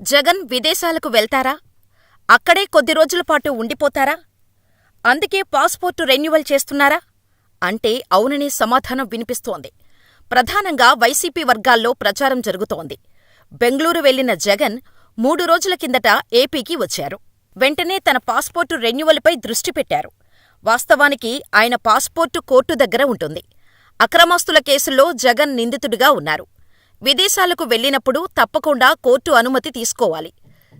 జగన్ విదేశాలకు వెళ్తారా? అక్కడే కొద్ది రోజులపాటు ఉండిపోతారా? అందుకే పాస్పోర్టు రెన్యువల్ చేస్తున్నారా? అంటే అవుననే సమాధానం వినిపిస్తోంది. ప్రధానంగా వైసీపీ వర్గాల్లో ప్రచారం జరుగుతోంది. బెంగళూరు వెళ్లిన జగన్ 3 రోజుల కిందట ఏపీకి వచ్చారు. వెంటనే తన పాస్పోర్టు రెన్యువల్పై దృష్టి పెట్టారు. వాస్తవానికి ఆయన పాస్పోర్టు కోర్టు దగ్గర ఉంటుంది. అక్రమాస్తుల కేసుల్లో జగన్ నిందితుడిగా ఉన్నారు. విదేశాలకు వెళ్లినప్పుడు తప్పకుండా కోర్టు అనుమతి తీసుకోవాలి.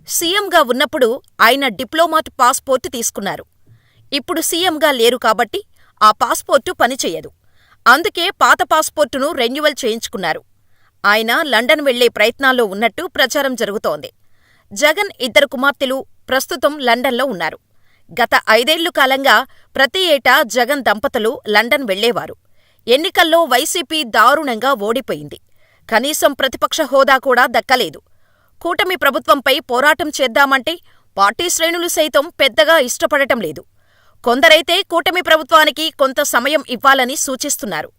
సీఎంగా ఉన్నప్పుడు ఆయన డిప్లొమాట్ పాస్పోర్టు తీసుకున్నారు. ఇప్పుడు సీఎంగా లేరు కాబట్టి ఆ పాస్పోర్టు పనిచెయ్యదు. అందుకే పాత పాస్పోర్టును రెన్యువల్ చేయించుకున్నారు. ఆయన లండన్ వెళ్లే ప్రయత్నాల్లో ఉన్నట్టు ప్రచారం జరుగుతోంది. జగన్ 2 కుమార్తెలు ప్రస్తుతం లండన్లో ఉన్నారు. గత 5 కాలంగా ప్రతి ఏటా జగన్ దంపతులు లండన్ వెళ్లేవారు. ఎన్నికల్లో వైసీపీ దారుణంగా ఓడిపోయింది. కనీసం ప్రతిపక్ష హోదా కూడా దక్కలేదు. కూటమి ప్రభుత్వంపై పోరాటం చేద్దామంటే పార్టీ శ్రేణులు సైతం పెద్దగా ఇష్టపడటం లేదు. కొందరైతే కూటమి ప్రభుత్వానికి కొంత సమయం ఇవ్వాలని సూచిస్తున్నారు.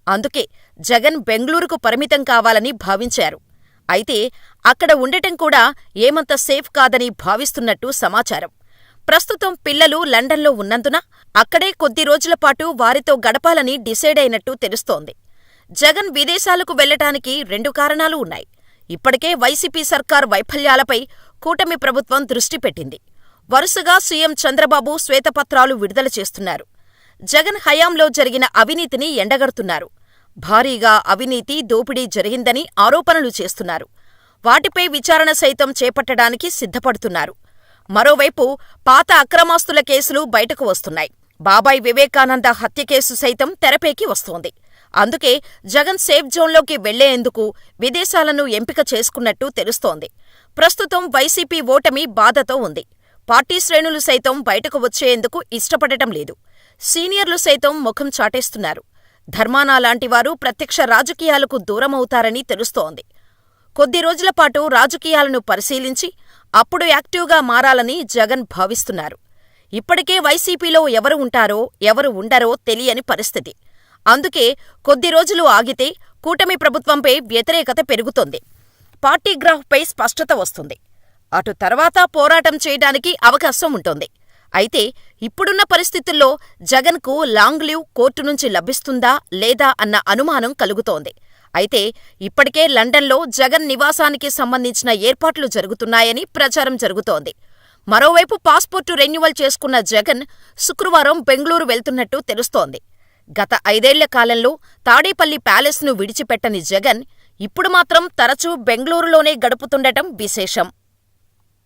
అందుకే జగన్ బెంగళూరుకు పరిమితం కావాలని భావించారు. అయితే అక్కడ ఉండటం కూడా ఏమంత సేఫ్ కాదని భావిస్తున్నట్టు సమాచారం. ప్రస్తుతం పిల్లలు లండన్లో ఉన్నందున అక్కడే కొద్ది రోజులపాటు వారితో గడపాలని డిసైడ్ అయినట్టు తెలుస్తోంది. జగన్ విదేశాలకు వెళ్లటానికి 2 కారణాలు ఉన్నాయి. ఇప్పటికే వైసీపీ సర్కార్ వైఫల్యాలపై కూటమి ప్రభుత్వం దృష్టి పెట్టింది. వరుసగా సీఎం చంద్రబాబు శ్వేతపత్రాలు విడుదల చేస్తున్నారు. జగన్ హయాంలో జరిగిన అవినీతిని ఎండగడుతున్నారు. భారీగా అవినీతి, దోపిడీ జరిగిందని ఆరోపణలు చేస్తున్నారు. వాటిపై విచారణ సైతం చేపట్టడానికి సిద్ధపడుతున్నారు. మరోవైపు పాత అక్రమాస్తుల కేసులు బయటకు వస్తున్నాయి. బాబాయ్ వివేకానంద హత్య కేసు సైతం తెరపైకి వస్తోంది. అందుకే జగన్ సేఫ్ జోన్లోకి వెళ్లేందుకు విదేశాలను ఎంపిక చేసుకున్నట్టు తెలుస్తోంది. ప్రస్తుతం వైసీపీ ఓటమి బాధతో ఉంది. పార్టీ శ్రేణులు సైతం బయటకు వచ్చేందుకు ఇష్టపడటం లేదు. సీనియర్లు సైతం ముఖం చాటేస్తున్నారు. ధర్మాన లాంటివారు ప్రత్యక్ష రాజకీయాలకు దూరమవుతారని తెలుస్తోంది. కొద్ది రోజులపాటు రాజకీయాలను పరిశీలించి అప్పుడు యాక్టివ్గా మారాలని జగన్ భావిస్తున్నారు. ఇప్పటికే వైసీపీలో ఎవరు ఉంటారో ఎవరు ఉండరో తెలియని పరిస్థితి. అందుకే కొద్ది రోజులు ఆగితే కూటమి ప్రభుత్వంపై వ్యతిరేకత పెరుగుతోంది. పార్టీ గ్రాఫ్పై స్పష్టత వస్తుంది. అటు తర్వాత పోరాటం చేయడానికి అవకాశం ఉంటుంది. అయితే ఇప్పుడున్న పరిస్థితుల్లో జగన్కు లాంగ్ లీవ్ కోర్టు నుంచి లభిస్తుందా లేదా అన్న అనుమానం కలుగుతోంది. అయితే ఇప్పటికే లండన్లో జగన్ నివాసానికి సంబంధించిన ఏర్పాట్లు జరుగుతున్నాయని ప్రచారం జరుగుతోంది. మరోవైపు పాస్పోర్టు రెన్యువల్ చేసుకున్న జగన్ శుక్రవారం బెంగళూరు వెళ్తున్నట్టు తెలుస్తోంది. గత 5 కాలంలో తాడేపల్లి ప్యాలెస్ను విడిచిపెట్టని జగన్ ఇప్పుడు మాత్రం తరచూ బెంగళూరులోనే గడుపుతుండటం విశేషం.